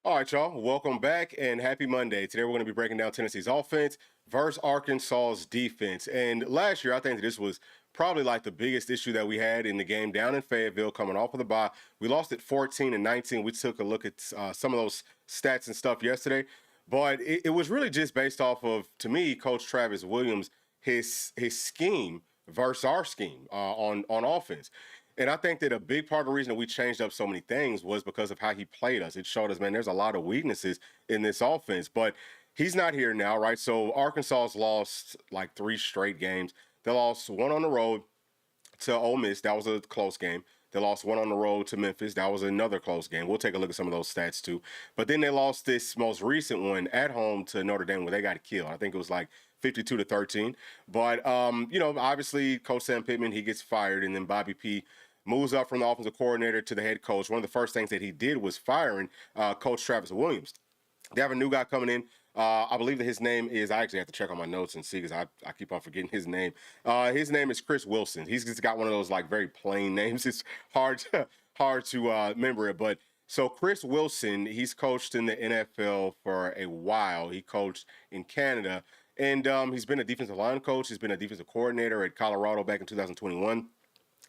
All right, y'all. Welcome back and happy Monday. Today we're going to be breaking down Tennessee's offense versus Arkansas's defense. And last year, I think that this was probably like the biggest issue that we had in the game down in Fayetteville coming off of the bye. We lost at 14-19. We took a look at some of those stats and stuff yesterday, but it was really just based off of, to me, Coach Travis Williams, his scheme versus our scheme on offense. And I think that a big part of the reason that we changed up so many things was because of how he played us. It showed us, man, there's a lot of weaknesses in this offense, but he's not here now, right? So Arkansas's lost like 3 straight games. They lost one on the road to Ole Miss. That was a close game. They lost one on the road to Memphis. That was another close game. We'll take a look at some of those stats too. But then they lost this most recent one at home to Notre Dame where they got killed. I think it was like 52-13. But obviously Coach Sam Pittman, he gets fired, and then Bobby P moves up from the offensive coordinator to the head coach. One of the first things that he did was firing Coach Travis Williams. They have a new guy coming in. I believe that his name is, I actually have to check on my notes and see because I keep on forgetting his name. His name is Chris Wilson. He's just got one of those like very plain names. It's hard to remember it. But so Chris Wilson, he's coached in the NFL for a while. He coached in Canada. And he's been a defensive line coach. He's been a defensive coordinator at Colorado back in 2021.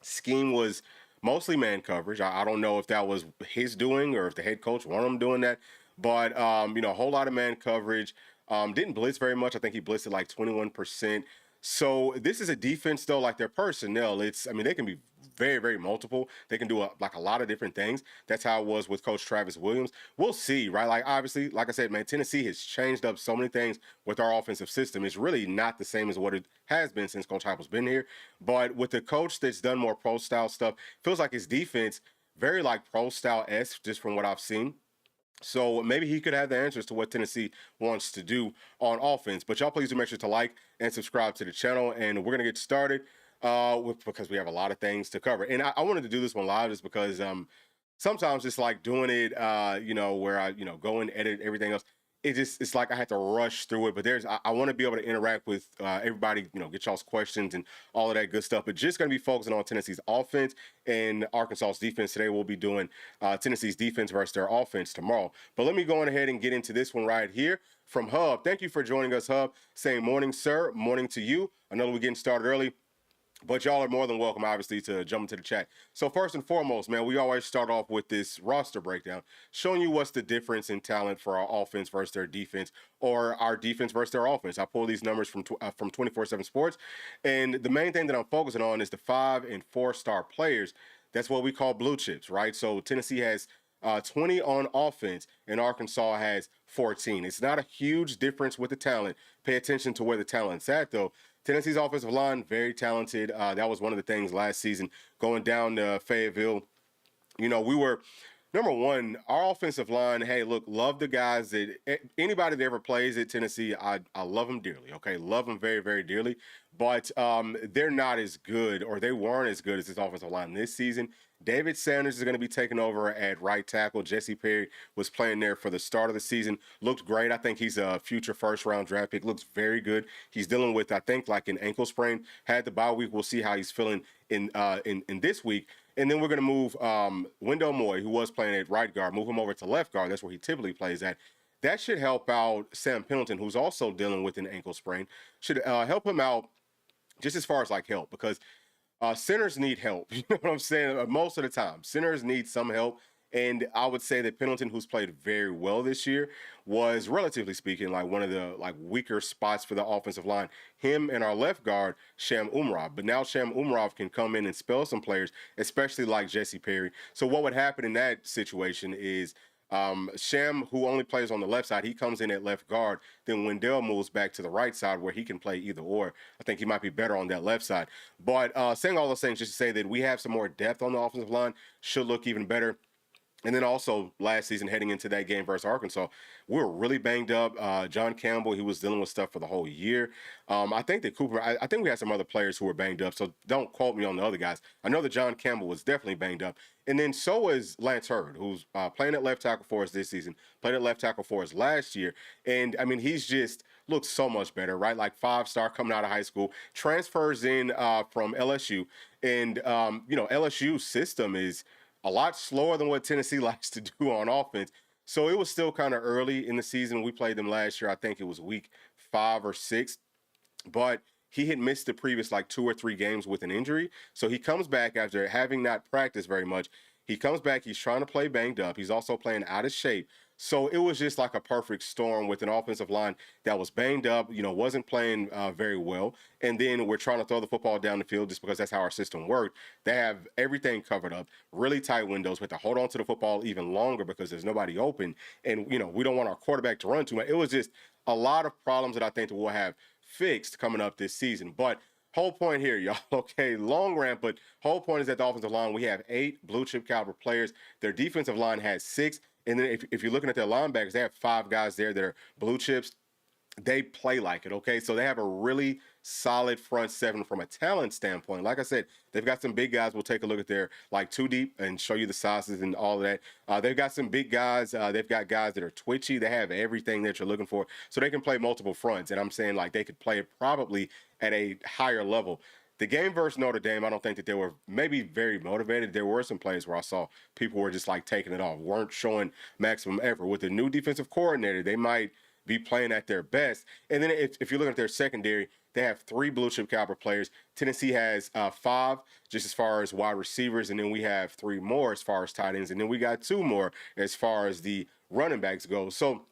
Scheme was mostly man coverage. I don't know if that was his doing or if the head coach wanted him doing that. But, a whole lot of man coverage. Didn't blitz very much. I think he blitzed at like 21%. So this is a defense, though, like their personnel. They can be very, very multiple. They can do a lot of different things. That's how it was with Coach Travis Williams. We'll see, right? Like, obviously, like I said, man, Tennessee has changed up so many things with our offensive system. It's really not the same as what it has been since Coach Heupel's been here. But with the coach that's done more pro-style stuff, feels like his defense very like pro-style-esque just from what I've seen. So maybe he could have the answers to what Tennessee wants to do on offense. But y'all please do make sure to like and subscribe to the channel. And we're going to get started because we have a lot of things to cover. And I wanted to do this one live just because sometimes it's like doing it, where I, go and edit everything else. It's like I had to rush through it, but I want to be able to interact with everybody, get y'all's questions and all of that good stuff. But just going to be focusing on Tennessee's offense and Arkansas's defense today. We'll be doing Tennessee's defense versus their offense tomorrow. But let me go on ahead and get into this one right here from Hub. Thank you for joining us, Hub. Saying morning, sir. Morning to you. I know we're getting started early, but y'all are more than welcome, obviously, to jump into the chat. So first and foremost, man, we always start off with this roster breakdown, showing you what's the difference in talent for our offense versus their defense, or our defense versus their offense. I pull these numbers from 24/7 Sports, and the main thing that I'm focusing on is the 5- and 4-star players. That's what we call blue chips, right? So Tennessee has 20 on offense, and Arkansas has 14. It's not a huge difference with the talent. Pay attention to where the talent's at, though. Tennessee's offensive line, very talented. That was one of the things last season going down to Fayetteville. We were, number one, our offensive line, hey, look, love the guys that anybody that ever plays at Tennessee, I love them dearly, okay? Love them very, very dearly. But they're not as good, or they weren't as good as this offensive line this season. David Sanders is going to be taking over at right tackle. Jesse Perry was playing there for the start of the season. Looked great. I think he's a future first-round draft pick. Looks very good. He's dealing with, I think, like an ankle sprain. Had the bye week. We'll see how he's feeling in this week. And then we're going to move Wendell Moy, who was playing at right guard, move him over to left guard. That's where he typically plays at. That should help out Sam Pendleton, who's also dealing with an ankle sprain. Should help him out just as far as like help, because centers need help. You know what I'm saying? Most of the time, centers need some help. And I would say that Pendleton, who's played very well this year, was relatively speaking like one of the like weaker spots for the offensive line. Him and our left guard, Sham Umrov. But now Sham Umrov can come in and spell some players, especially like Jesse Perry. So what would happen in that situation is Sham, who only plays on the left side, he comes in at left guard. Then Wendell moves back to the right side where he can play either or. I think he might be better on that left side. But saying all those things just to say that we have some more depth on the offensive line, should look even better. And then also last season, heading into that game versus Arkansas, we were really banged up. John Campbell, he was dealing with stuff for the whole year. I think that Cooper, I think we had some other players who were banged up, so don't quote me on the other guys. I know that John Campbell was definitely banged up. And then so was Lance Hurd, who's playing at left tackle for us this season, played at left tackle for us last year. And, he's just looks so much better, right? Like 5-star coming out of high school, transfers in from LSU. And, LSU's system is a lot slower than what Tennessee likes to do on offense. So it was still kind of early in the season. We played them last year. I think it was week 5 or 6, but he had missed the previous like 2 or 3 games with an injury. So he comes back after having not practiced very much. He comes back. He's trying to play banged up. He's also playing out of shape. So it was just like a perfect storm with an offensive line that was banged up, wasn't playing very well. And then we're trying to throw the football down the field just because that's how our system worked. They have everything covered up, really tight windows. We have to hold on to the football even longer because there's nobody open. And, we don't want our quarterback to run too much. It was just a lot of problems that I think that we'll have fixed coming up this season. But whole point here, y'all, okay, long rant, but whole point is that the offensive line, we have 8 blue chip caliber players. Their defensive line has 6. And then if you're looking at their linebackers, they have 5 guys there that are blue chips. They play like it, okay? So they have a really solid front seven from a talent standpoint. Like I said, they've got some big guys. We'll take a look at their like 2 deep and show you the sizes and all of that. They've got some big guys. They've got guys that are twitchy. They have everything that you're looking for. So they can play multiple fronts. And I'm saying like they could play it probably at a higher level. The game versus Notre Dame, I don't think that they were maybe very motivated. There were some plays where I saw people were just like taking it off, weren't showing maximum effort. With the new defensive coordinator, they might be playing at their best. And then if you're looking at their secondary, they have 3 blue chip caliber players. Tennessee has 5 just as far as wide receivers, and then we have 3 more as far as tight ends, and then we got 2 more as far as the running backs go. So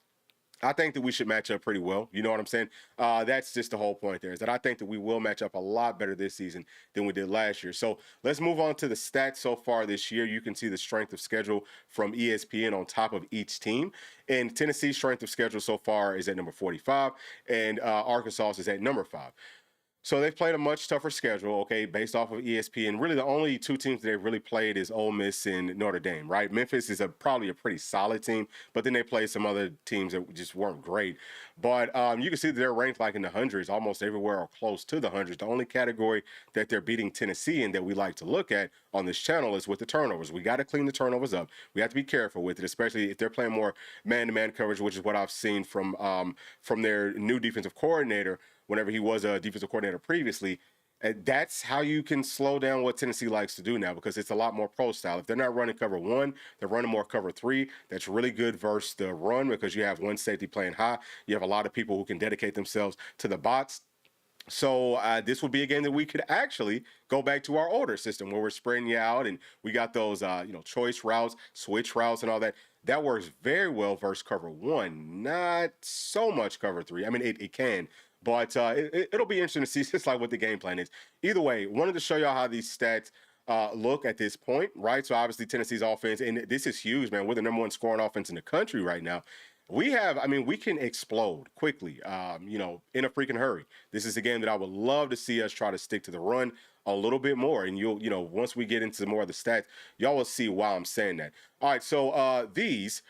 I think that we should match up pretty well. You know what I'm saying? That's just the whole point there, is that I think that we will match up a lot better this season than we did last year. So let's move on to the stats so far this year. You can see the strength of schedule from ESPN on top of each team. And Tennessee's strength of schedule so far is at number 45, and Arkansas is at number 5. So they've played a much tougher schedule, okay, based off of ESPN. Really, the only 2 teams that they've really played is Ole Miss and Notre Dame, right? Memphis is probably a pretty solid team, but then they played some other teams that just weren't great. But you can see that they're ranked like in the hundreds, almost everywhere or close to the hundreds. The only category that they're beating Tennessee in that we like to look at on this channel is with the turnovers. We got to clean the turnovers up. We have to be careful with it, especially if they're playing more man-to-man coverage, which is what I've seen from their new defensive coordinator whenever he was a defensive coordinator previously. And that's how you can slow down what Tennessee likes to do now, because it's a lot more pro style. If they're not running cover 1, they're running more cover 3. That's really good versus the run, because you have one safety playing high. You have a lot of people who can dedicate themselves to the box. So this would be a game that we could actually go back to our older system where we're spreading you out and we got those, choice routes, switch routes and all that. That works very well versus cover 1. Not so much cover 3. I mean, it can. But it'll be interesting to see just like what the game plan is. Either way, wanted to show y'all how these stats look at this point, right? So obviously Tennessee's offense, and this is huge, man. We're the number 1 scoring offense in the country right now. We can explode quickly, in a freaking hurry. This is a game that I would love to see us try to stick to the run a little bit more. And once we get into more of the stats, y'all will see why I'm saying that. All right, so this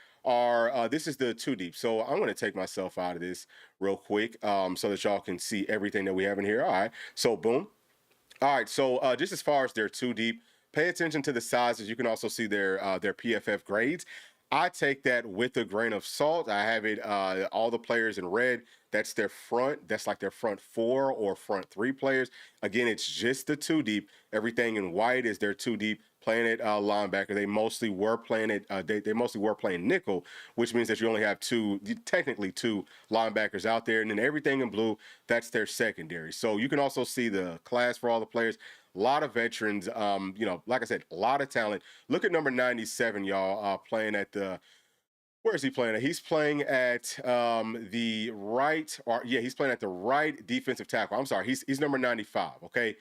is the 2 deep. So I'm going to take myself out of this real quick so that y'all can see everything that we have in here. All right, so boom. All right, so just as far as their 2 deep, pay attention to the sizes. You can also see their PFF grades. I take that with a grain of salt. I have it all the players in red. That's their front. That's like their front 4 or front 3 players. Again, it's just the 2 deep. Everything in white is their 2 deep. Playing at linebacker, they mostly were playing at they mostly were playing nickel, which means that you only have technically two linebackers out there, and then everything in blue, that's their secondary. So you can also see the class for all the players. A lot of veterans, like I said, a lot of talent. Look at number 97, y'all, playing at the. Where is he playing at? He's playing at the right, he's playing at the right defensive tackle. I'm sorry, he's number 95. Okay.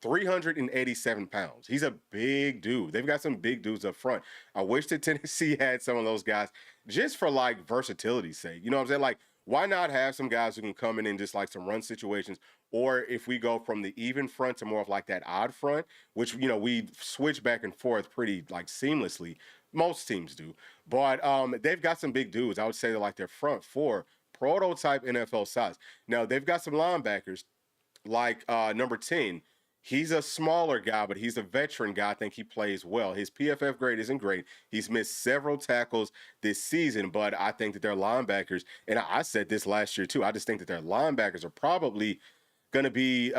387 pounds. He's a big dude. They've got some big dudes up front. I wish that Tennessee had some of those guys just for like versatility's sake. You know what I'm saying? Like, why not have some guys who can come in just like some run situations? Or if we go from the even front to more of like that odd front, which, we switch back and forth pretty like seamlessly. Most teams do. But they've got some big dudes. I would say they're like their front 4, prototype NFL size. Now, they've got some linebackers like number 10. He's a smaller guy, but he's a veteran guy. I think he plays well. His PFF grade isn't great. He's missed several tackles this season, but I think that their linebackers, and I said this last year too, I just think that their linebackers are probably going to be,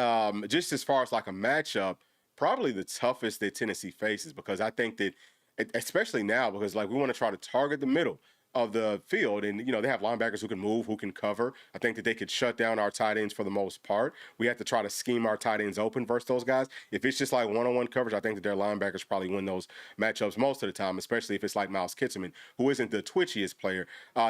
just as far as like a matchup, probably the toughest that Tennessee faces, because I think that, especially now, because like we want to try to target the middle. of the field. And, they have linebackers who can move, who can cover. I think that they could shut down our tight ends for the most part. We have to try to scheme our tight ends open versus those guys. If it's just like one-on-one coverage, I think that their linebackers probably win those matchups most of the time, especially if it's like Miles Kitselman, who isn't the twitchiest player.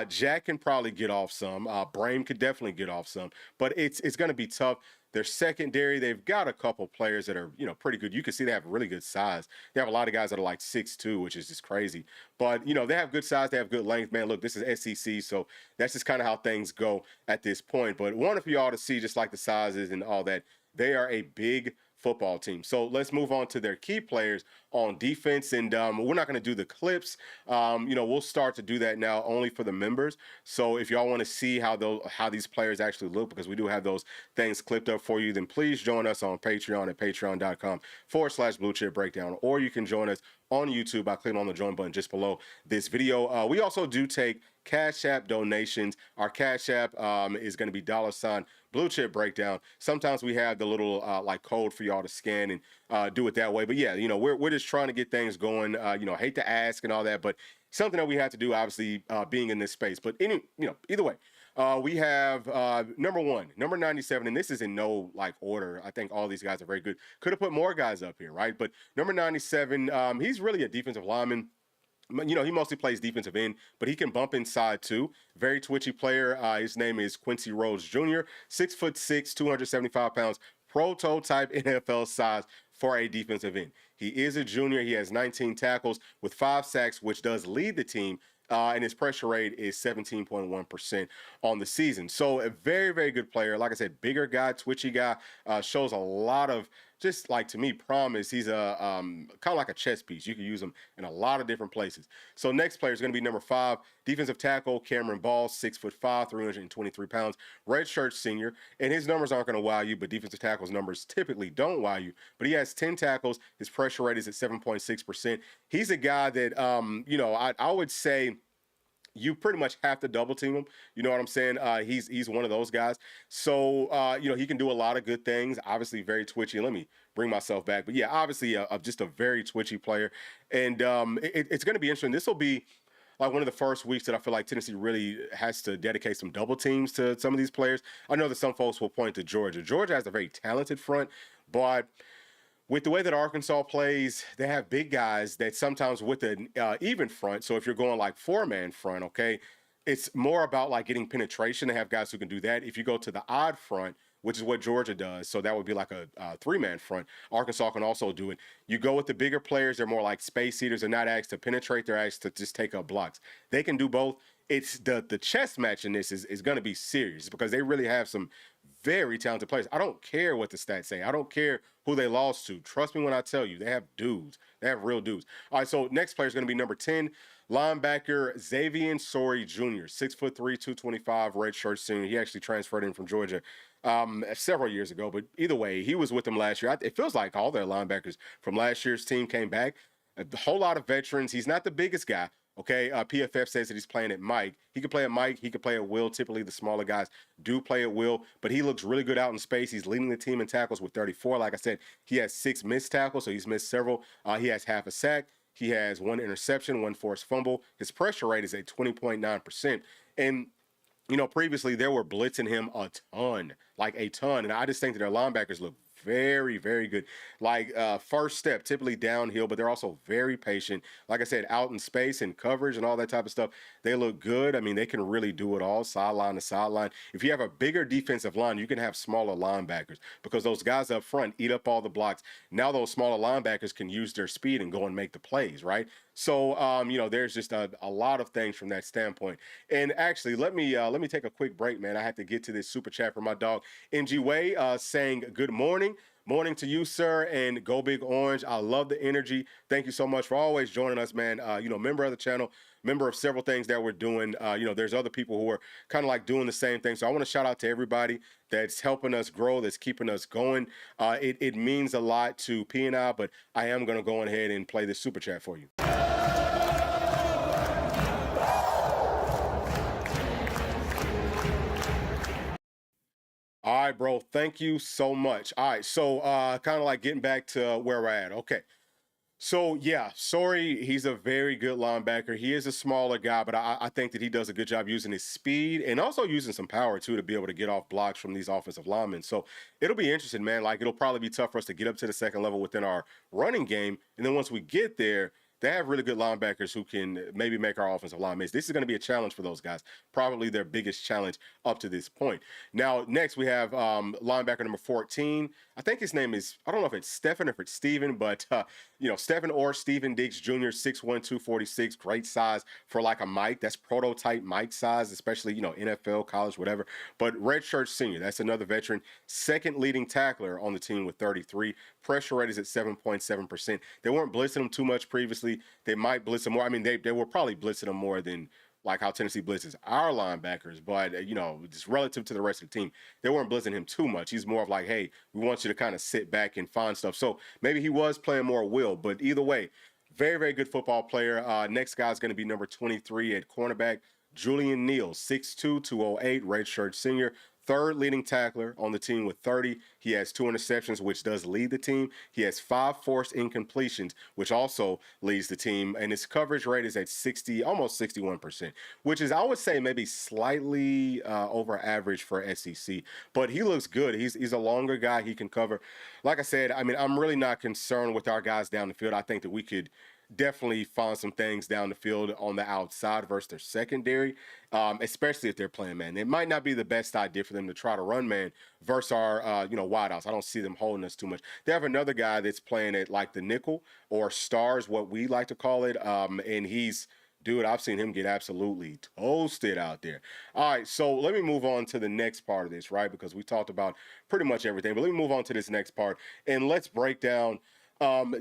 Jack can probably get off some. Brame could definitely get off some. But it's going to be tough. Their secondary, they've got a couple players that are, pretty good. You can see they have really good size. They have a lot of guys that are like 6'2", which is just crazy. But, they have good size. They have good length. Man, look, this is SEC, so that's just kind of how things go at this point. But wanted for y'all to see just like the sizes and all that. They are a big football team. So let's move on to their key players on defense. And we're not going to do the clips. We'll start to do that now only for the members. So if y'all want to see how these players actually look, because we do have those things clipped up for you, then please join us on Patreon at patreon.com/Bluechip Breakdown. Or you can join us on YouTube by clicking on the join button just below this video. We also do take Cash App donations. Our Cash App is going to be $Bluechip Breakdown. Sometimes we have the little like code for y'all to scan and do it that way. But yeah, we're just trying to get things going. Hate to ask and all that, but something that we have to do, obviously, being in this space. But either way, we have number 1, number 97, and this is in no like order. I think all these guys are very good. Could have put more guys up here, right? But number 97, he's really a defensive lineman. He mostly plays defensive end, but he can bump inside too. Very twitchy player. His name is Quincy Rhodes Jr., 6'6", 275 pounds, prototype NFL size for a defensive end. He is a junior. He has 19 tackles with 5 sacks, which does lead the team. And his pressure rate is 17.1% on the season. So a very, very good player. Like I said, bigger guy, twitchy guy, shows a lot of, just like, to me, promise. He's a kind of like a chess piece. You can use him in a lot of different places. So next player is going to be number 5, defensive tackle Cameron Ball, 6'5", 323 pounds, redshirt senior. And his numbers aren't going to wow you, but defensive tackles numbers typically don't wow you. But he has 10 tackles. His pressure rate is at 7.6%. He's a guy that, I would say, you pretty much have to double team him. You know what I'm saying? He's one of those guys. So, he can do a lot of good things. Obviously, very twitchy. Let me bring myself back. But yeah, obviously, just a very twitchy player. And it's going to be interesting. This will be like one of the first weeks that I feel like Tennessee really has to dedicate some double teams to some of these players. I know that some folks will point to Georgia. Georgia has a very talented front, but with the way that Arkansas plays, they have big guys that sometimes with an even front. So if you're going like 4-man front, okay, it's more about like getting penetration. They have guys who can do that. If you go to the odd front, which is what Georgia does, so that would be like a 3-man front, Arkansas can also do it. You go with the bigger players, they're more like space eaters. They're not asked to penetrate, they're asked to just take up blocks. They can do both. It's the chess match in this is going to be serious because they really have some very talented players. I don't care what the stats say. I don't care who they lost to. Trust me when I tell you, they have dudes. They have real dudes. All right, so next player is going to be number 10, linebacker Xavier Sorey Jr., 6'3", 225, redshirt senior. He actually transferred in from Georgia several years ago, but either way, he was with them last year. It feels like all their linebackers from last year's team came back. A whole lot of veterans. He's not the biggest guy. Okay, PFF says that he's playing at Mike. He could play at Mike. He could play at will. Typically, the smaller guys do play at will, but he looks really good out in space. He's leading the team in tackles with 34. Like I said, he has 6 missed tackles, so he's missed several. He has half a sack. He has 1 interception, 1 forced fumble. His pressure rate is at 20.9%. And previously they were blitzing him a ton, like a ton. And I just think that their linebackers look very, very good. Like first step, typically downhill, but they're also very patient. Like I said, out in space and coverage and all that type of stuff, they look good. I mean, they can really do it all, sideline to sideline. If you have a bigger defensive line, you can have smaller linebackers because those guys up front eat up all the blocks. Now those smaller linebackers can use their speed and go and make the plays, right? So, there's just a lot of things from that standpoint. And actually, let me take a quick break, man. I had to get to this super chat from my dog, NG Way, saying good morning. Morning to you, sir, and go Big Orange. I love the energy. Thank you so much for always joining us, man. Member of the channel, member of several things that we're doing. There's other people who are kind of like doing the same thing. So I want to shout out to everybody that's helping us grow, that's keeping us going. It means a lot to P and I, but I am going to go ahead and play this super chat for you. All right, bro. Thank you so much. All right, so kind of like getting back to where we're at. Okay. So yeah, sorry, he's a very good linebacker. He is a smaller guy, but I think that he does a good job using his speed and also using some power too to be able to get off blocks from these offensive linemen. So it'll be interesting, man. Like it'll probably be tough for us to get up to the second level within our running game, and then once we get there, they have really good linebackers who can maybe make our offensive line miss. This is going to be a challenge for those guys. Probably their biggest challenge up to this point. Now, next we have linebacker number 14. I think his name is, I don't know if it's Stephen or if it's Steven, but Stephen or Steven Diggs Jr., 6'1", 246, great size for like a Mike. That's prototype Mike size, especially, NFL, college, whatever. But redshirt senior, that's another veteran. Second leading tackler on the team with 33. Pressure rate is at 7.7%. They weren't blitzing him too much previously. They might blitz him more. I mean, they were probably blitzing him more than like how Tennessee blitzes our linebackers, but just relative to the rest of the team, they weren't blitzing him too much. He's more of like, hey, we want you to kind of sit back and find stuff. So maybe he was playing more will, but either way, very, very good football player. Next guy is going to be number 23 at cornerback, Julian Neal, 6'2", 208, redshirt senior. Third leading tackler on the team with 30. He has 2 interceptions, which does lead the team. He has 5 forced incompletions, which also leads the team. And his coverage rate is at 60, almost 61%, which is, I would say, maybe slightly over average for SEC. But he looks good. He's a longer guy. He can cover. Like I said, I mean, I'm really not concerned with our guys down the field. I think that we could definitely find some things down the field on the outside versus their secondary, especially if they're playing man. It might not be the best idea for them to try to run man versus our, wideouts. I don't see them holding us too much. They have another guy that's playing at like the nickel or stars, what we like to call it, and dude, I've seen him get absolutely toasted out there. All right, so let me move on to the next part of this, right? Because we talked about pretty much everything, but let me move on to this next part and let's break down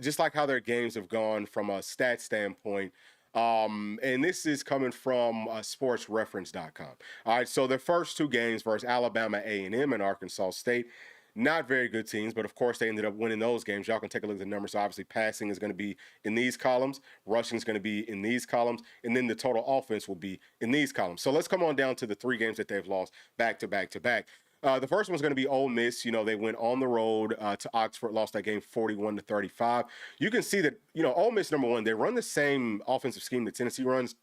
just like how their games have gone from a stat standpoint. And this is coming from sportsreference.com. All right, so their first 2 games versus Alabama A&M and Arkansas State, not very good teams, but of course they ended up winning those games. Y'all can take a look at the numbers. So obviously passing is going to be in these columns, rushing is going to be in these columns, and then the total offense will be in these columns. So let's come on down to the 3 games that they've lost back to back to back. The first one's going to be Ole Miss. They went on the road to Oxford, lost that game 41-35. You can see that, Ole Miss, number one, they run the same offensive scheme that Tennessee runs.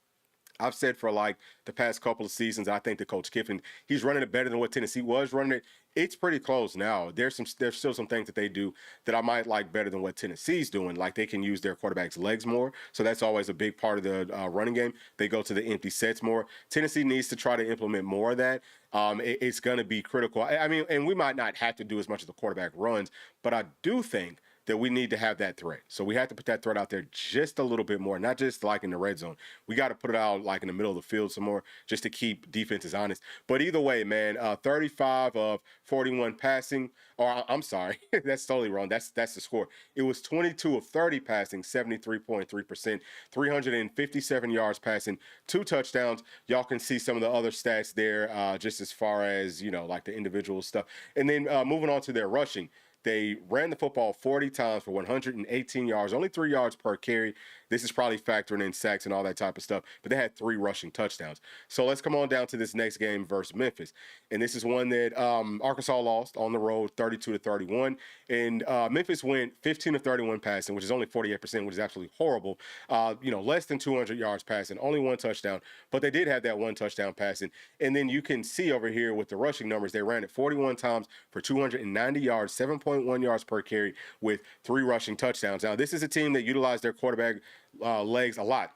I've said for like the past couple of seasons, I think that Coach Kiffin, he's running it better than what Tennessee was running it. It's pretty close now. There's still some things that they do that I might like better than what Tennessee's doing. Like they can use their quarterback's legs more, so that's always a big part of the running game. They go to the empty sets more. Tennessee needs to try to implement more of that. It's going to be critical. I mean, and we might not have to do as much as the quarterback runs, but I do think that we need to have that threat. So we have to put that threat out there just a little bit more, not just like in the red zone. We got to put it out like in the middle of the field some more just to keep defenses honest. But either way, man, 35 of 41 passing, or I'm sorry, that's totally wrong. That's the score. It was 22 of 30 passing, 73.3%, 357 yards passing, 2 touchdowns. Y'all can see some of the other stats there just as far as, like the individual stuff. And then moving on to their rushing. They ran the football 40 times for 118 yards, only 3 yards per carry. This is probably factoring in sacks and all that type of stuff, but they had 3 rushing touchdowns. So let's come on down to this next game versus Memphis. And this is one that Arkansas lost on the road 32-31. And Memphis went 15 of 31 passing, which is only 48%, which is absolutely horrible. Less than 200 yards passing, only 1 touchdown. But they did have that 1 touchdown passing. And then you can see over here with the rushing numbers, they ran it 41 times for 290 yards, 7.1 yards per carry with 3 rushing touchdowns. Now, this is a team that utilized their quarterback legs a lot.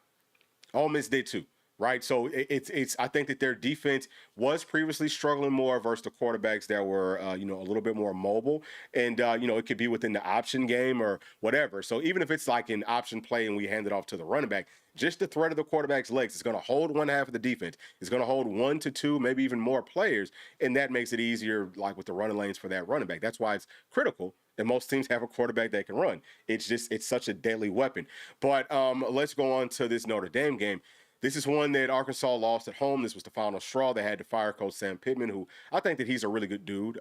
Ole Miss did too, right? So it's I think that their defense was previously struggling more versus the quarterbacks that were a little bit more mobile, and it could be within the option game or whatever. So even if it's like an option play and we hand it off to the running back, just the threat of the quarterback's legs is going to hold one half of the defense. It's going to hold 1 to 2, maybe even more players, and that makes it easier, like with the running lanes for that running back. That's why it's critical that most teams have a quarterback that can run. It's such a deadly weapon. But let's go on to this Notre Dame game. This is one that Arkansas lost at home. This was the final straw. They had to fire Coach Sam Pittman, who I think that he's a really good dude.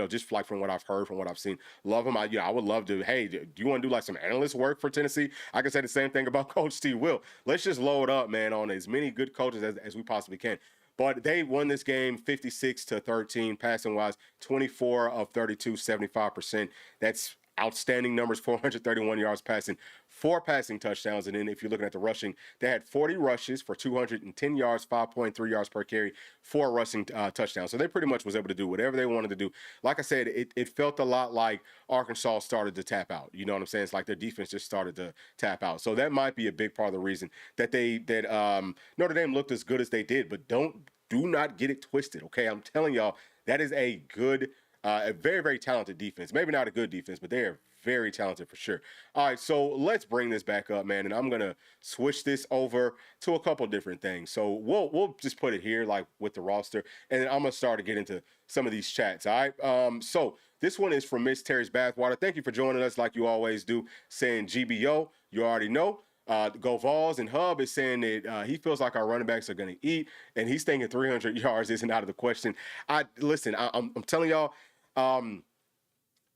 Just like from what I've heard, from what I've seen, love him. I would love to. Hey, do you want to do like some analyst work for Tennessee? I can say the same thing about Coach T. Will. Let's just load up, man, on as many good coaches as we possibly can. But they won this game 56-13, passing wise, 24 of 32, 75%. That's outstanding numbers, 431 yards passing, 4 passing touchdowns. And then if you're looking at the rushing, they had 40 rushes for 210 yards, 5.3 yards per carry, 4 rushing touchdowns. So they pretty much was able to do whatever they wanted to do. Like I said, it felt a lot like Arkansas started to tap out. You know what I'm saying? It's like their defense just started to tap out. So that might be a big part of the reason that Notre Dame looked as good as they did. But do not get it twisted, okay? I'm telling y'all, that is a good a very, very talented defense. Maybe not a good defense, but they are very talented for sure. All right, so let's bring this back up, man, and I'm gonna switch this over to a couple different things. So we'll just put it here, like with the roster, and then I'm gonna start to get into some of these chats. All right. So this one is from Miss Terry's Bathwater. Thank you for joining us, like you always do. Saying GBO, you already know. Go Vols, and Hub is saying that he feels like our running backs are going to eat, and he's thinking 300 yards isn't out of the question. I'm telling y'all.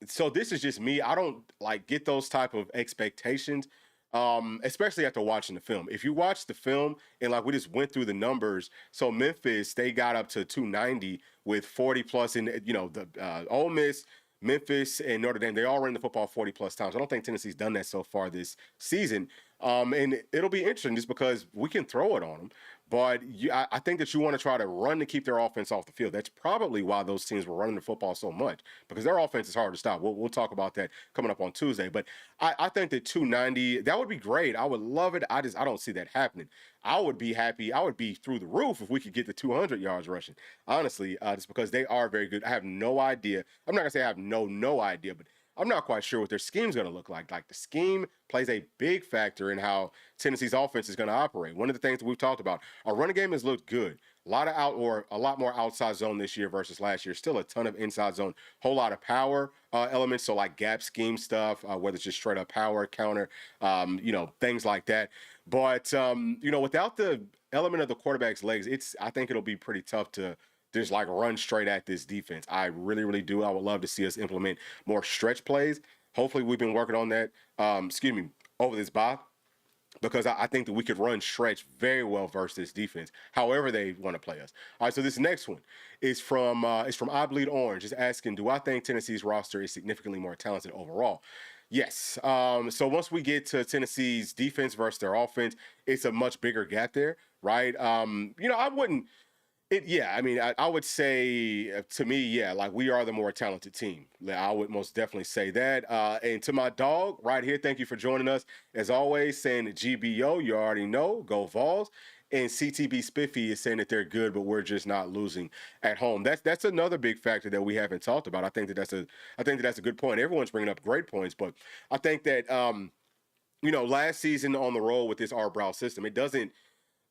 So this is just me. I don't like get those type of expectations, especially after watching the film. If you watch the film and like we just went through the numbers, so Memphis, they got up to 290 with 40 plus, and the Ole Miss, Memphis, and Notre Dame, they all ran the football 40 plus times. I don't think Tennessee's done that so far this season. And it'll be interesting just because we can throw it on them. But I think that you want to try to run to keep their offense off the field. That's probably why those teams were running the football so much, because their offense is hard to stop. We'll talk about that coming up on Tuesday. But I think that 290, that would be great. I would love it. I don't see that happening. I would be happy. I would be through the roof if we could get the 200 yards rushing, honestly, just because they are very good. I have no idea. I'm not going to say I have no idea, but I'm not quite sure what their scheme's going to look like. Like, the scheme plays a big factor in how Tennessee's offense is going to operate. One of the things that we've talked about, our running game has looked good. A lot more outside zone this year versus last year. Still a ton of inside zone, whole lot of power elements. So like gap scheme stuff, whether it's just straight up power counter, things like that. But without the element of the quarterback's legs, I think it'll be pretty tough to just like run straight at this defense. I really, really do. I would love to see us implement more stretch plays. Hopefully we've been working on that, over this bye, because I think that we could run stretch very well versus this defense, however they want to play us. All right, so this next one is from I Bleed Orange, just asking, do I think Tennessee's roster is significantly more talented overall? Yes. So once we get to Tennessee's defense versus their offense, it's a much bigger gap there, right? I wouldn't. I would say, to me, yeah, like we are the more talented team. I would most definitely say that. And to my dog right here, thank you for joining us. As always, saying that GBO, you already know, go Vols. And CTB Spiffy is saying that they're good, but we're just not losing at home. That's another big factor that we haven't talked about. I think that that's a good point. Everyone's bringing up great points, but I think that last season on the road with this R-Brow system, it doesn't.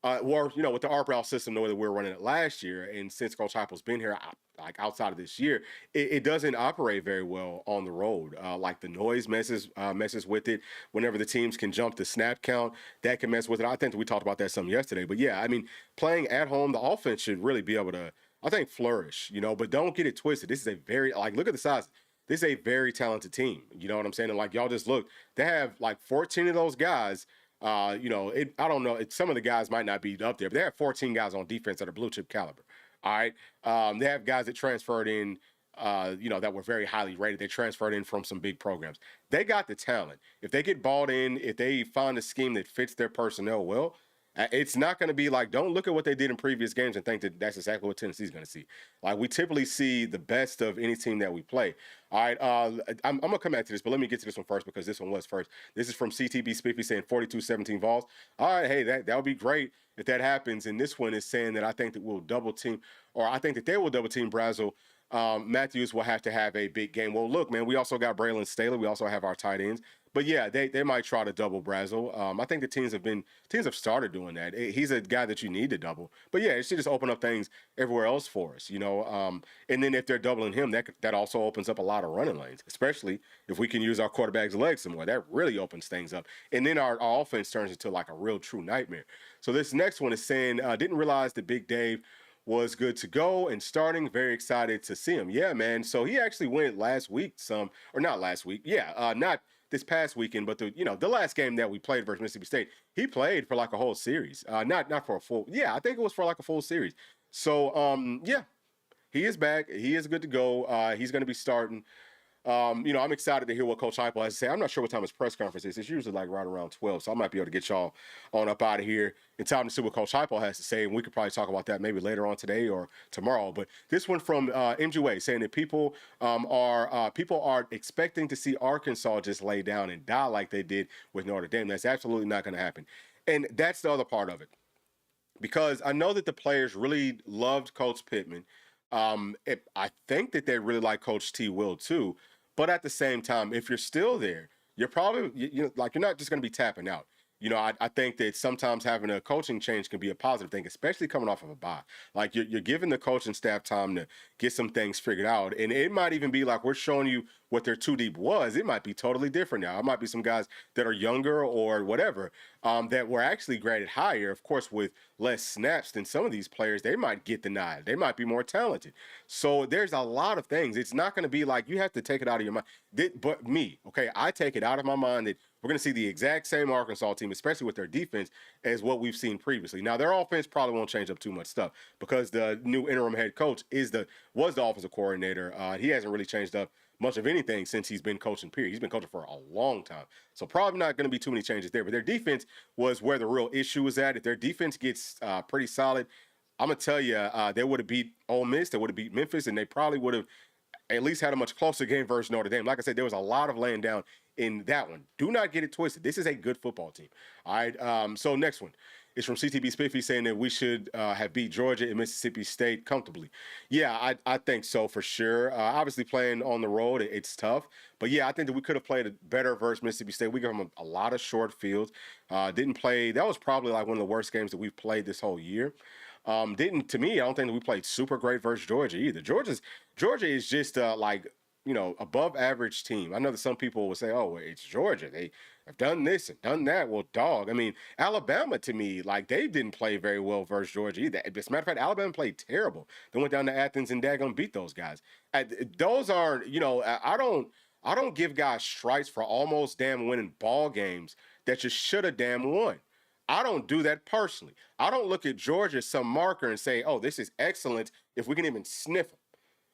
With the R-Brow system, the way that we were running it last year, and since Coach Heupel's been here, like outside of this year, it doesn't operate very well on the road. Like the noise messes with it. Whenever the teams can jump the snap count, that can mess with it. I think that we talked about that some yesterday. But yeah, I mean, playing at home, the offense should really be able to, I think, flourish. But don't get it twisted. This is a very, look at the size. This is a very talented team. You know what I'm saying? And like y'all just look, they have like 14 of those guys. I don't know. Some of the guys might not be up there, but they have 14 guys on defense that are blue chip caliber. All right. They have guys that transferred in, that were very highly rated. They transferred in from some big programs. They got the talent. If they get bought in, if they find a scheme that fits their personnel well, it's not going to be like, don't look at what they did in previous games and think that that's exactly what Tennessee's going to see. Like, we typically see the best of any team that we play. All right, I'm going to come back to this, but let me get to this one first because this one was first. This is from CTB Spiffy saying 42-17 Vols. All right, hey, that would be great if that happens. And this one is saying that I think that we'll double team, or I think that they will double team Brazel. Matthews will have to have a big game. Well, look, man, we also got Braylon Staley. We also have our tight ends. But yeah, they might try to double Brazel. I think the teams have started doing that. He's a guy that you need to double. But yeah, it should just open up things everywhere else for us, And then if they're doubling him, that also opens up a lot of running lanes, especially if we can use our quarterback's legs some more. That really opens things up. And then our offense turns into like a real true nightmare. So this next one is saying, didn't realize that Big Dave was good to go and starting. Very excited to see him. Yeah, man. So he actually went last week not last week. Yeah, not this past weekend, but the last game that we played versus Mississippi State, he played for like a whole series. Not for a full. Yeah, I think it was for like a full series. So yeah, he is back. He is good to go. He's going to be starting. I'm excited to hear what Coach Heupel has to say. I'm not sure what time his press conference is. It's usually like right around 12, so I might be able to get y'all on up out of here in time to see what Coach Heupel has to say, and we could probably talk about that maybe later on today or tomorrow. But this one from MGWay saying that people are expecting to see Arkansas just lay down and die like they did with Notre Dame. That's absolutely not going to happen, and that's the other part of it. Because I know that the players really loved Coach Pittman. I think that they really like Coach T. Will too. But at the same time, if you're still there, you're probably you're not just going to be tapping out. I think that sometimes having a coaching change can be a positive thing, especially coming off of a bye. Like you're giving the coaching staff time to get some things figured out. And it might even be like we're showing you what their two deep was. It might be totally different now. It might be some guys that are younger or whatever that were actually graded higher, of course, with less snaps than some of these players. They might get the nod. They might be more talented. So there's a lot of things. It's not going to be like you have to take it out of your mind. But me, okay, I take it out of my mind that we're going to see the exact same Arkansas team, especially with their defense, as what we've seen previously. Now, their offense probably won't change up too much stuff because the new interim head coach was the offensive coordinator. He hasn't really changed up much of anything since he's been coaching, period. He's been coaching for a long time. So probably not going to be too many changes there. But their defense was where the real issue was at. If their defense gets pretty solid, I'm going to tell you, they would have beat Ole Miss, they would have beat Memphis, and they probably would have at least had a much closer game versus Notre Dame. Like I said, there was a lot of laying down in that one. Do not get it twisted. This is a good football team. All right. So next one is from CTB Spiffy saying that we should have beat Georgia and Mississippi State comfortably. Yeah, I think so for sure. Obviously, playing on the road, it's tough. But yeah, I think that we could have played better versus Mississippi State. We gave them a lot of short fields. Didn't play. That was probably like one of the worst games that we've played this whole year. To me, I don't think that we played super great versus Georgia either. Georgia is just above average team. I know that some people will say, oh, it's Georgia. They have done this and done that. Well, dog. I mean, Alabama, to me, like they didn't play very well versus Georgia either. As a matter of fact, Alabama played terrible. They went down to Athens and daggone beat those guys. Those are, I don't give guys strikes for almost damn winning ball games that you should have damn won. I don't do that personally. I don't look at Georgia as some marker and say, oh, this is excellent if we can even sniff them.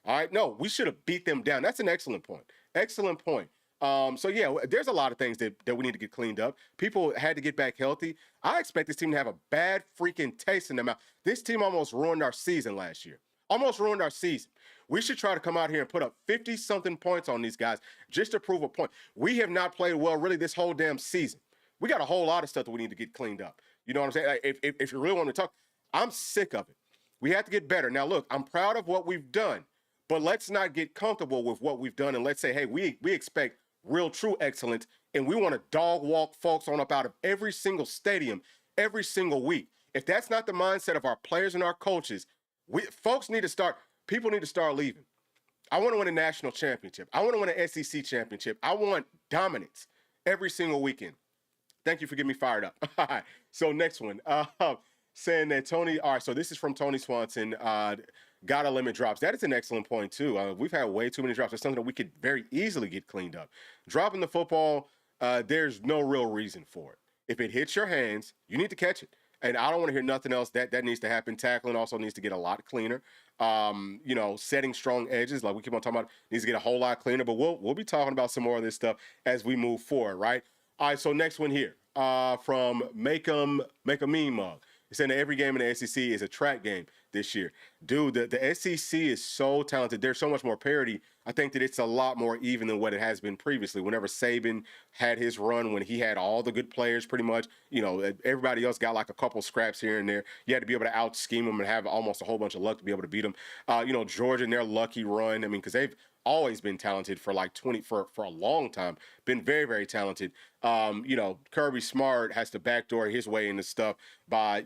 All right. No, we should have beat them down. That's an excellent point. Excellent point. So, yeah, there's a lot of things that we need to get cleaned up. People had to get back healthy. I expect this team to have a bad freaking taste in their mouth. This team almost ruined our season last year. Almost ruined our season. We should try to come out here and put up 50-something points on these guys just to prove a point. We have not played well really this whole damn season. We got a whole lot of stuff that we need to get cleaned up. You know what I'm saying? Like, if you really want to talk, I'm sick of it. We have to get better. Now, look, I'm proud of what we've done, but let's not get comfortable with what we've done and let's say, hey, we expect real, true excellence, and we want to dog walk folks on up out of every single stadium every single week. If that's not the mindset of our players and our coaches, people need to start leaving. I want to win a national championship. I want to win an SEC championship. I want dominance every single weekend. Thank you for getting me fired up. All right. So next one, saying that Tony. All right. So this is from Tony Swanson. Gotta limit drops. That is an excellent point too. We've had way too many drops. That's something that we could very easily get cleaned up. Dropping the football, there's no real reason for it. If it hits your hands, you need to catch it. And I don't want to hear nothing else. That needs to happen. Tackling also needs to get a lot cleaner. Setting strong edges, like we keep on talking about, needs to get a whole lot cleaner. But we'll be talking about some more of this stuff as we move forward, right? All right, so next one here from Make a Meme Mug. It's saying that every game in the SEC is a track game this year. Dude, the SEC is so talented. There's so much more parity. I think that it's a lot more even than what it has been previously. Whenever Saban had his run, when he had all the good players pretty much, everybody else got like a couple scraps here and there. You had to be able to out-scheme them and have almost a whole bunch of luck to be able to beat them. Georgia and their lucky run, because they've always been talented for like for a long time, been very, very talented. Kirby Smart has to backdoor his way into stuff by,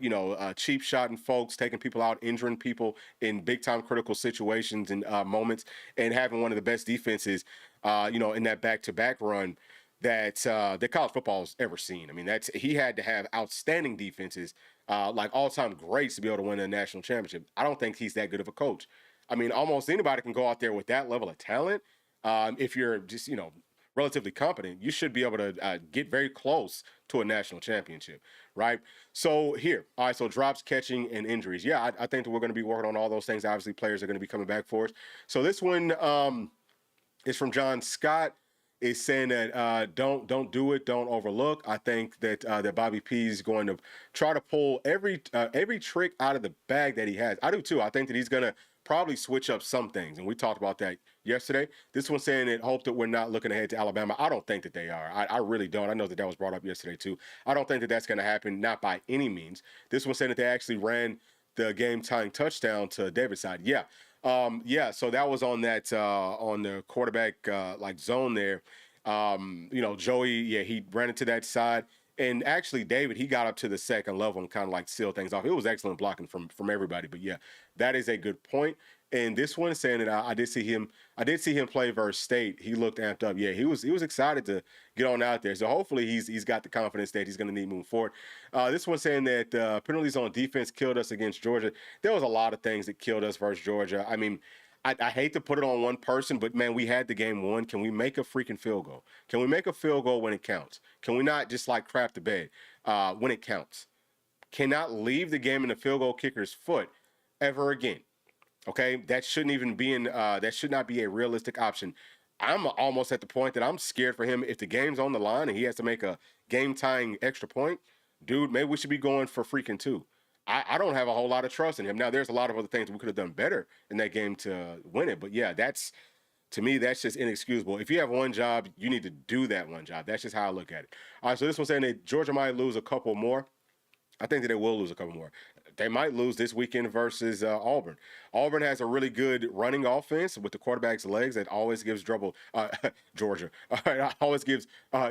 cheap shotting folks, taking people out, injuring people in big time critical situations and moments, and having one of the best defenses, in that back-to-back run that college football has ever seen. He had to have outstanding defenses, like all-time greats to be able to win a national championship. I don't think he's that good of a coach. Almost anybody can go out there with that level of talent. If you're just, relatively competent, you should be able to get very close to a national championship, right? So here, all right, so drops, catching, and injuries. Yeah, I think that we're going to be working on all those things. Obviously, players are going to be coming back for us. So this one, It's from John Scott. It's saying that don't do it, don't overlook. I think that that Bobby P is going to try to pull every trick out of the bag that he has. I do too. I think that he's going to probably switch up some things, and we talked about that yesterday. This one's saying that hope that we're not looking ahead to Alabama. I don't think that they are. I really don't. I know that that was brought up yesterday too. I don't think that that's going to happen, not by any means. This one's saying that they actually ran the game-tying touchdown to David's side. Yeah. Yeah, so that was on that on the quarterback like zone there. Joey, yeah, he ran into that side. And actually, David, he got up to the second level and kind of like sealed things off. It was excellent blocking from everybody. But yeah, that is a good point. And this one saying that I did see him play versus State. He looked amped up. Yeah, he was excited to get on out there. So hopefully he's got the confidence that he's going to need moving forward. This one saying that penalties on defense killed us against Georgia. There was a lot of things that killed us versus Georgia. I mean, I hate to put it on one person, but man, we had the game won. Can we make a freaking field goal? Can we make a field goal when it counts? Can we not just like crap the bed when it counts? Cannot leave the game in the field goal kicker's foot ever again. Okay, that shouldn't even be that should not be a realistic option. I'm almost at the point that I'm scared for him if the game's on the line and he has to make a game-tying extra point. Dude, maybe we should be going for freaking two. I don't have a whole lot of trust in him. Now, there's a lot of other things we could have done better in that game to win it. But yeah, to me, that's just inexcusable. If you have one job, you need to do that one job. That's just how I look at it. All right, so this one's saying that Georgia might lose a couple more. I think that they will lose a couple more. They might lose this weekend versus Auburn. Auburn has a really good running offense with the quarterback's legs that always gives Georgia. Always gives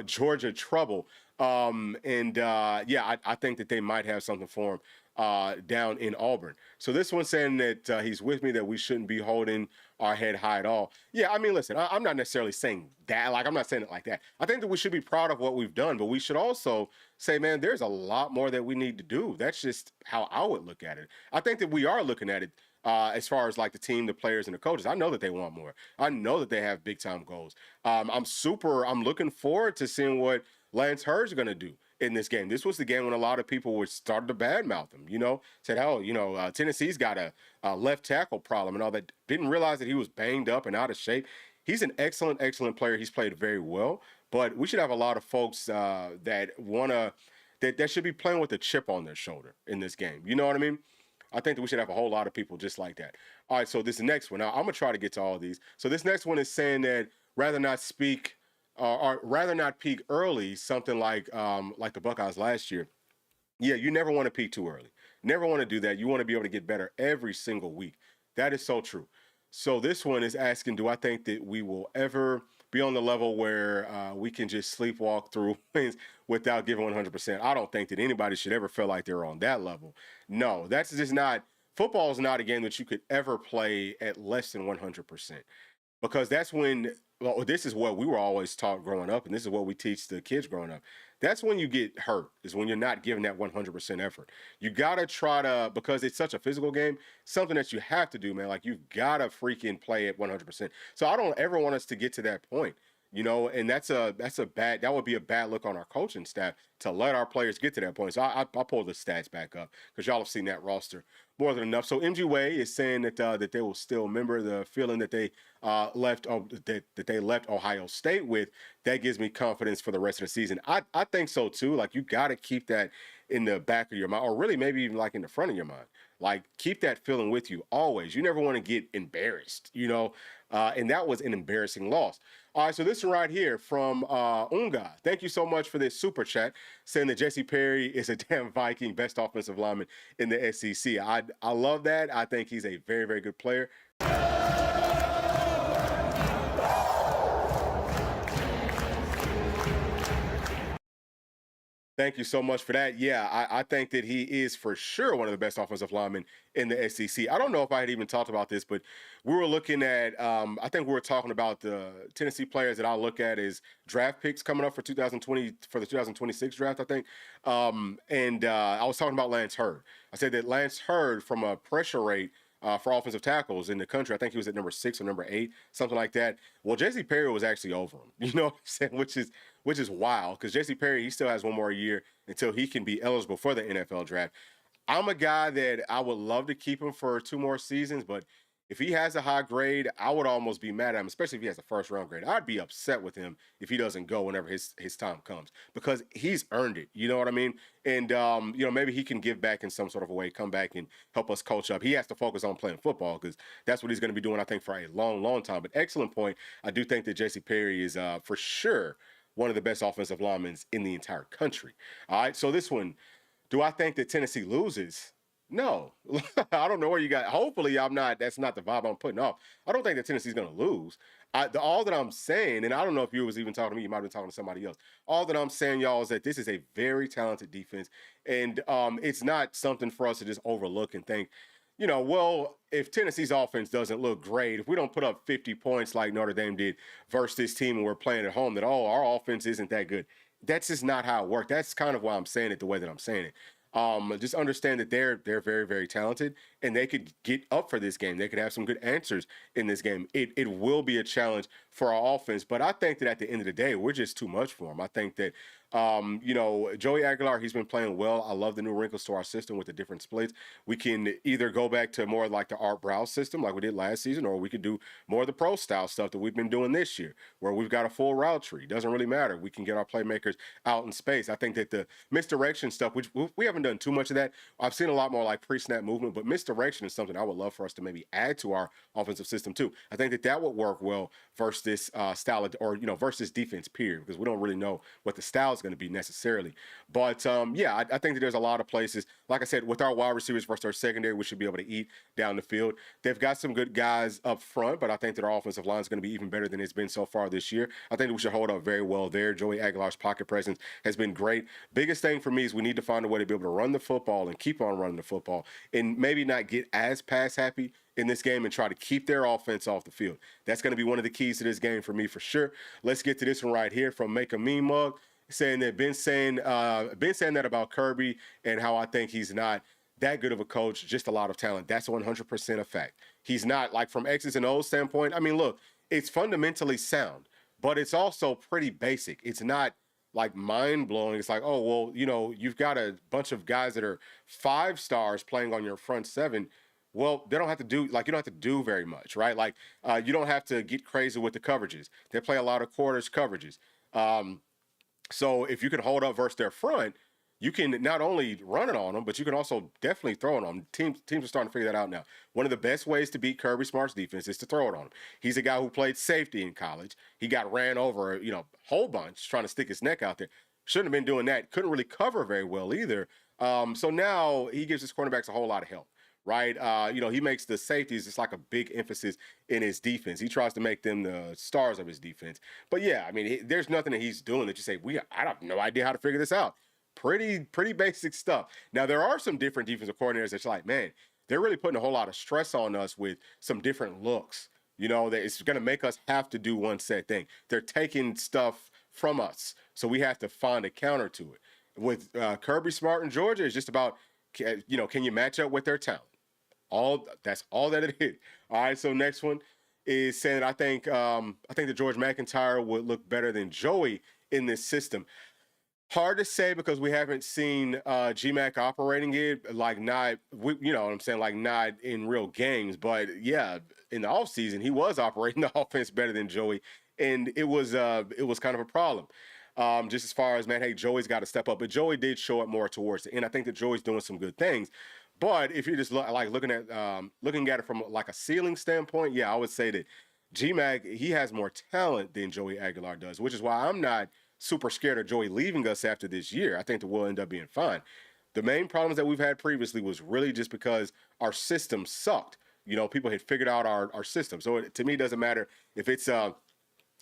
Georgia trouble. I think that they might have something for him down in Auburn. So this one's saying that he's with me, that we shouldn't be holding our head high at all. Yeah, I mean, listen, I'm not necessarily saying that. Like, I'm not saying it like that. I think that we should be proud of what we've done, but we should also say, man, there's a lot more that we need to do. That's just how I would look at it. I think that we are looking at it as far as like the team, the players, and the coaches. I know that they want more. I know that they have big time goals. I'm looking forward to seeing what Lance Hurd's going to do in this game. This was the game when a lot of people were started to badmouth him, said, Tennessee's got a left tackle problem and all that. Didn't realize that he was banged up and out of shape. He's an excellent, excellent player. He's played very well, but we should have a lot of folks that should be playing with a chip on their shoulder in this game. You know what I mean? I think that we should have a whole lot of people just like that. All right, so this next one. Now, I'm going to try to get to all of these. So this next one is saying that rather not peak early, something like the Buckeyes last year. Yeah, you never want to peak too early. Never want to do that. You want to be able to get better every single week. That is so true. So this one is asking, do I think that we will ever be on the level where we can just sleepwalk through things without giving 100%? I don't think that anybody should ever feel like they're on that level. No, that's just not. Football is not a game that you could ever play at less than 100%. Because that's when, this is what we were always taught growing up, and this is what we teach the kids growing up. That's when you get hurt, is when you're not giving that 100% effort. You got to try to, because it's such a physical game, something that you have to do, man. Like, you've got to freaking play at 100%. So I don't ever want us to get to that point, and that would be a bad look on our coaching staff to let our players get to that point. So I pulled the stats back up because y'all have seen that roster more than enough. So MG Way is saying that they will still remember the feeling that they left Ohio State with. That gives me confidence for the rest of the season. I think so too. Like, you got to keep that in the back of your mind, or really maybe even like in the front of your mind. Like, keep that feeling with you always. You never want to get embarrassed, and that was an embarrassing loss. All right, so this one right here from Unga. Thank you so much for this super chat, saying that Jesse Perry is a damn Viking, best offensive lineman in the SEC. I love that. I think he's a very, very good player. Thank you so much for that. Yeah, I think that he is for sure one of the best offensive linemen in the SEC. I don't know if I had even talked about this, but we were looking at, I think we were talking about the Tennessee players that I look at as draft picks coming up for 2020, for the 2026 draft, I think. I was talking about Lance Hurd. I said that Lance Hurd, from a pressure rate for offensive tackles in the country, I think he was at number 6 or number 8, something like that. Well, Jesse Perry was actually over him, you know what I'm saying? Which is wild, because Jesse Perry, he still has one more year until he can be eligible for the NFL draft. I'm a guy that I would love to keep him for 2 more seasons, but If he has a high grade, I would almost be mad at him, especially if he has a first round grade. I'd be upset with him if he doesn't go whenever his time comes because he's earned it. You know what I mean? And maybe he can give back in some sort of a way, come back and help us coach up. He has to focus on playing football because that's what he's going to be doing, I think, for a long, long time. But excellent point. I do think that J.C. Perry is for sure one of the best offensive linemen in the entire country. All right, so this one, do I think that Tennessee loses? No, I don't know where you got. Hopefully, I'm not. That's not the vibe I'm putting off. I don't think that Tennessee's going to lose. All that I'm saying, and I don't know if you was even talking to me. You might have been talking to somebody else. All that I'm saying, y'all, is that this is a very talented defense, and it's not something for us to just overlook and think, well, if Tennessee's offense doesn't look great, if we don't put up 50 points like Notre Dame did versus this team and we're playing at home, that our offense isn't that good. That's just not how it works. That's kind of why I'm saying it the way that I'm saying it. Just understand that they're very, very talented and they could get up for this game. They could have some good answers in this game. It will be a challenge for our offense, but I think that at the end of the day, we're just too much for them. I think that Joey Aguilar, he's been playing well. I love the new wrinkles to our system with the different splits. We can either go back to more like the Art Browse system like we did last season, or we could do more of the pro style stuff that we've been doing this year, where we've got a full route tree. Doesn't really matter. We can get our playmakers out in space. I think that the misdirection stuff, which we haven't done too much of that. I've seen a lot more like pre-snap movement, but misdirection is something I would love for us to maybe add to our offensive system too. I think that would work well versus this style versus defense period, because we don't really know what the style is going to be necessarily. But I think that there's a lot of places, like I said, with our wide receivers versus our secondary, we should be able to eat down the field. They've got some good guys up front, but I think that our offensive line is going to be even better than it's been so far this year. I think that we should hold up very well there. Joey Aguilar's pocket presence has been great. Biggest thing for me is we need to find a way to be able to run the football and keep on running the football and maybe not get as pass happy in this game and try to keep their offense off the field. That's going to be one of the keys to this game for me for sure. Let's get to this one right here from Make a Meme Mug, saying that been saying that about Kirby and how I think he's not that good of a coach, just a lot of talent. That's 100% a fact. He's not, like, from X's and O's standpoint. I mean, look, it's fundamentally sound, but it's also pretty basic. It's not like mind-blowing. It's like, oh, well, you've got a bunch of guys that are 5 stars playing on your front 7. Well, they don't have to do, you don't have to do very much, right? Like, you don't have to get crazy with the coverages. They play a lot of quarters coverages. So if you can hold up versus their front, you can not only run it on them, but you can also definitely throw it on them. Teams are starting to figure that out now. One of the best ways to beat Kirby Smart's defense is to throw it on him. He's a guy who played safety in college. He got ran over, a whole bunch trying to stick his neck out there. Shouldn't have been doing that. Couldn't really cover very well either. So now he gives his cornerbacks a whole lot of help. Right, he makes the safeties just like a big emphasis in his defense. He tries to make them the stars of his defense. But yeah, I mean, there's nothing that he's doing that you say I have no idea how to figure this out. Pretty basic stuff. Now there are some different defensive coordinators that's like, man, they're really putting a whole lot of stress on us with some different looks. That it's going to make us have to do one set thing. They're taking stuff from us, so we have to find a counter to it. With Kirby Smart in Georgia, it's just about can you match up with their talent? That's all that it is. All right, so next one is saying I think that George McIntyre would look better than Joey in this system. Hard to say because we haven't seen GMAC operating it, not in real games. But yeah, in the offseason, he was operating the offense better than Joey, and it was kind of a problem. Just as far as, man, hey, Joey's got to step up. But Joey did show up more towards the end. I think that Joey's doing some good things. But if you're just looking at it from like a ceiling standpoint, yeah, I would say that GMAC, he has more talent than Joey Aguilar does, which is why I'm not super scared of Joey leaving us after this year. I think that we'll end up being fine. The main problems that we've had previously was really just because our system sucked. People had figured out our system. So to me, it doesn't matter if it's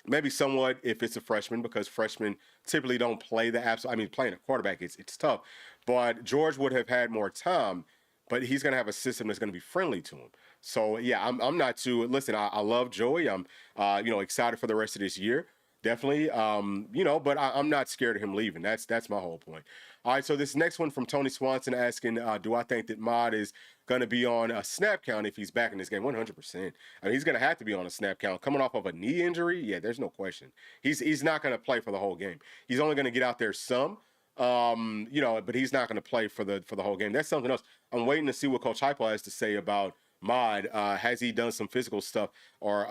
maybe somewhat if it's a freshman, because freshmen typically don't play the absolute. I mean, playing a quarterback, it's tough. But George would have had more time. But he's going to have a system that's going to be friendly to him. So, yeah, I'm not too – listen, I love Joey. I'm, excited for the rest of this year, definitely. But I'm not scared of him leaving. That's my whole point. All right, so this next one from Tony Swanson asking, do I think that Mod is going to be on a snap count if he's back in this game? 100%. I mean, he's going to have to be on a snap count. Coming off of a knee injury, yeah, there's no question. He's not going to play for the whole game. He's only going to get out there some. But he's not going to play for the whole game. That's something else. I'm waiting to see what Coach Heupel has to say about Mod, has he done some physical stuff, or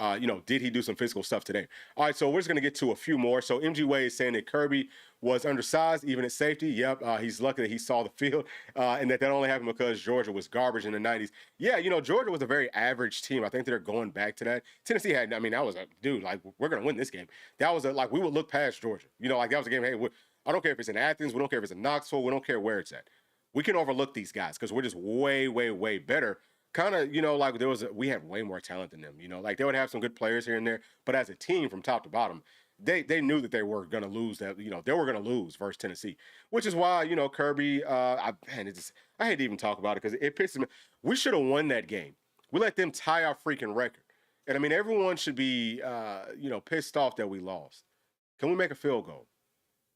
did he do some physical stuff today? All right, so we're just gonna get to a few more. So MG Way is saying that Kirby was undersized, even at safety. Yep, he's lucky that he saw the field, and that only happened because Georgia was garbage in the '90s. Yeah, Georgia was a very average team. I think they're going back to that. Tennessee had, I mean, that was a dude, like, we're gonna win this game. That was like, we would look past Georgia. Like, that was a game. Hey, I don't care if it's in Athens. We don't care if it's in Knoxville. We don't care where it's at. We can overlook these guys because we're just way, way, way better. Kind of, like we had way more talent than them. Like, they would have some good players here and there, but as a team from top to bottom, they knew that they were going to lose. That they were going to lose versus Tennessee, which is why Kirby. I hate to even talk about it because it pisses me. We should have won that game. We let them tie our freaking record, and I mean everyone should be pissed off that we lost. Can we make a field goal?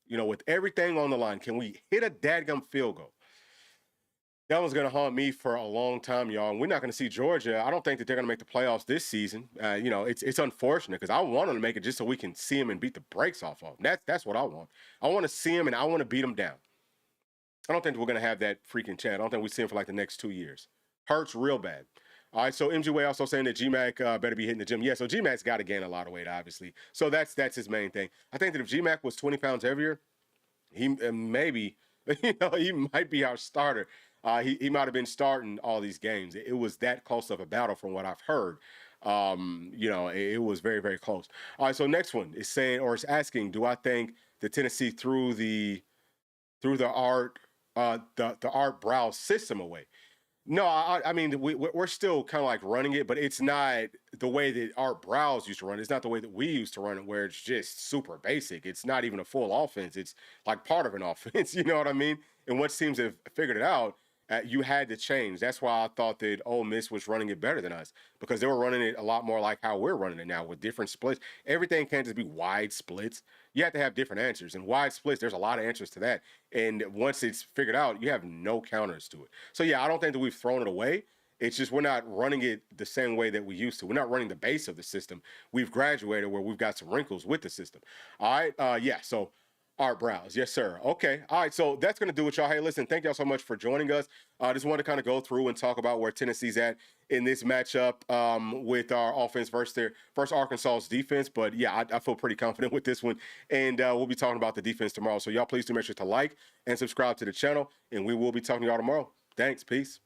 With everything on the line, can we hit a dadgum field goal? That one's going to haunt me for a long time, y'all. And we're not going to see Georgia. I don't think that they're going to make the playoffs this season. It's unfortunate because I want them to make it just so we can see them and beat the brakes off of them. That's what I want. I want to see them and I want to beat them down. I don't think we're going to have that freaking chance. I don't think we see him for like the next 2 years. Hurts real bad. All right, so MG Way also saying that GMAC better be hitting the gym. Yeah, so GMAC's got to gain a lot of weight, obviously. So that's his main thing. I think that if GMAC was 20 pounds heavier, he maybe, he might be our starter. He might have been starting all these games. It was that close of a battle from what I've heard. It was very, very close. All right, so next one is saying, or is asking, do I think the Tennessee threw the Art Browse system away? No, I mean, we're still kind of like running it, but it's not the way that Art Browse used to run. It's not the way that we used to run it, where it's just super basic. It's not even a full offense. It's like part of an offense. You know what I mean? And once teams have figured it out, you had to change. That's why I thought that Ole Miss was running it better than us, because they were running it a lot more like how we're running it now, with different splits. Everything can't just be wide splits. You have to have different answers. And wide splits, there's a lot of answers to that. And once it's figured out, you have no counters to it. So, yeah, I don't think that we've thrown it away. It's just we're not running it the same way that we used to. We're not running the base of the system. We've graduated where we've got some wrinkles with the system. All right, so Art Browse. Yes, sir. Okay. All right. So that's going to do it, y'all. Hey, listen, thank y'all so much for joining us. I just wanted to kind of go through and talk about where Tennessee's at in this matchup with our offense versus Arkansas's defense. But yeah, I feel pretty confident with this one. And we'll be talking about the defense tomorrow. So y'all please do make sure to like and subscribe to the channel. And we will be talking to y'all tomorrow. Thanks. Peace.